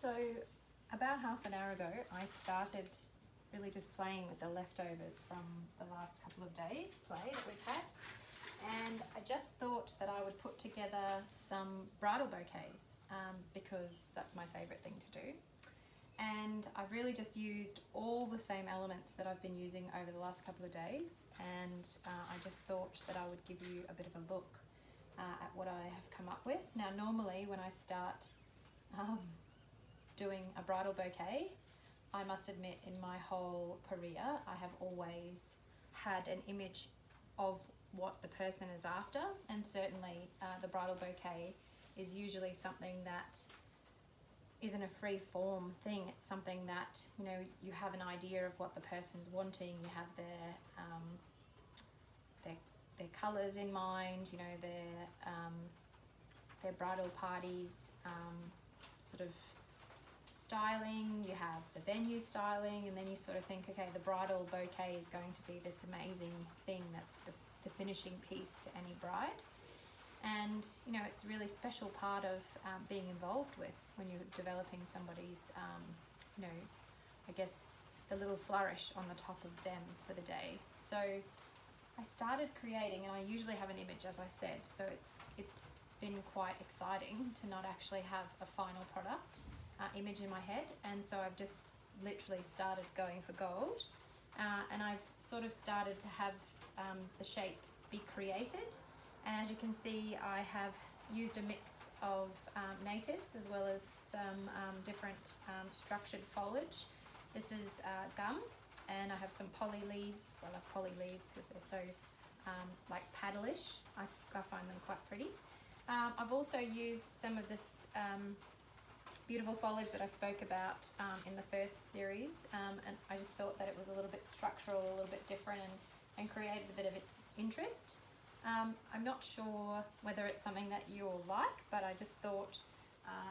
So about half an hour ago, I started really just playing with the leftovers from the last couple of days play that we've had. And I just thought that I would put together some bridal bouquets because that's my favourite thing to do. And I've really just used all the same elements that I've been using over the last couple of days, and I just thought that I would give you a bit of a look at what I have come up with. Now normally when I start doing a bridal bouquet, I must admit in my whole career I have always had an image of what the person is after, and certainly the bridal bouquet is usually something that isn't a free form thing. It's something that, you know, you have an idea of what the person's wanting, you have their colours in mind, you know, their bridal parties sort of styling, you have the venue styling, and then you sort of think, okay, the bridal bouquet is going to be this amazing thing that's the finishing piece to any bride. And you know, it's a really special part of being involved with when you're developing somebody's you know, I guess the little flourish on the top of them for the day. So I started creating, and I usually have an image, as I said, so it's been quite exciting to not actually have a final product image in my head. And so I've just literally started going for gold, and I've sort of started to have the shape be created. And as you can see, I have used a mix of natives as well as some different structured foliage. This is gum, and I have some poly leaves. Well, I love poly leaves because they're so like paddleish. I find them quite pretty. I've also used some of this beautiful foliage that I spoke about in the first series, and I just thought that it was a little bit structural, a little bit different, and created a bit of interest. I'm not sure whether it's something that you'll like, but I just thought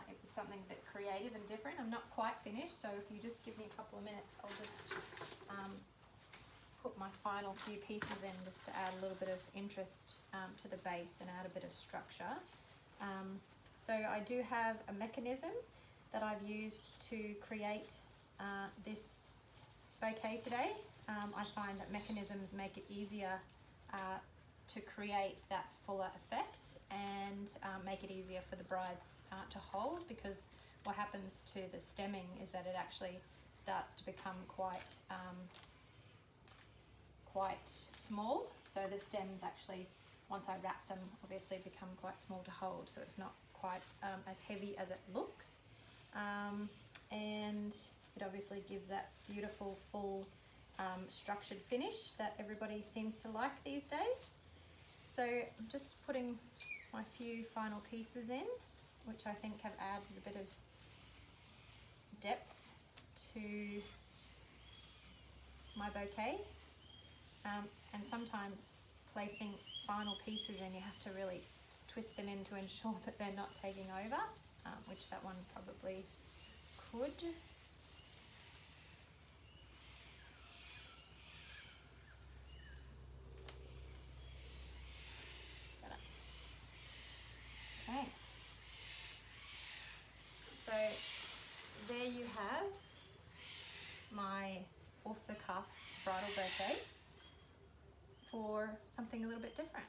it was something a bit creative and different. I'm not quite finished, so if you just give me a couple of minutes, I'll just put my final few pieces in just to add a little bit of interest to the base and add a bit of structure. So I do have a mechanism that I've used to create this bouquet today. I find that mechanisms make it easier to create that fuller effect, and make it easier for the brides to hold, because what happens to the stemming is that it actually starts to become quite small. So the stems actually, once I wrap them, obviously become quite small to hold, so it's not quite as heavy as it looks, and it obviously gives that beautiful full structured finish that everybody seems to like these days. So I'm just putting my few final pieces in, which I think have added a bit of depth to my bouquet. And sometimes placing final pieces in, you have to really twist them in to ensure that they're not taking over, which that one probably could. Okay, so there you have my off-the-cuff bridal bouquet for something a little bit different.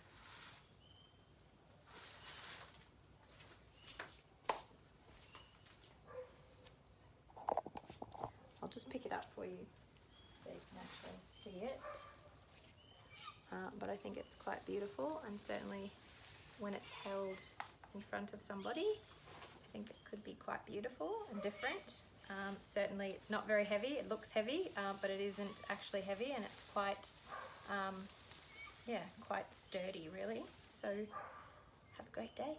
I'll just pick it up for you so you can actually see it. But I think it's quite beautiful, and certainly when it's held in front of somebody, I think it could be quite beautiful and different. Certainly it's not very heavy. It looks heavy, but it isn't actually heavy, and it's quite yeah, quite sturdy really. So have a great day.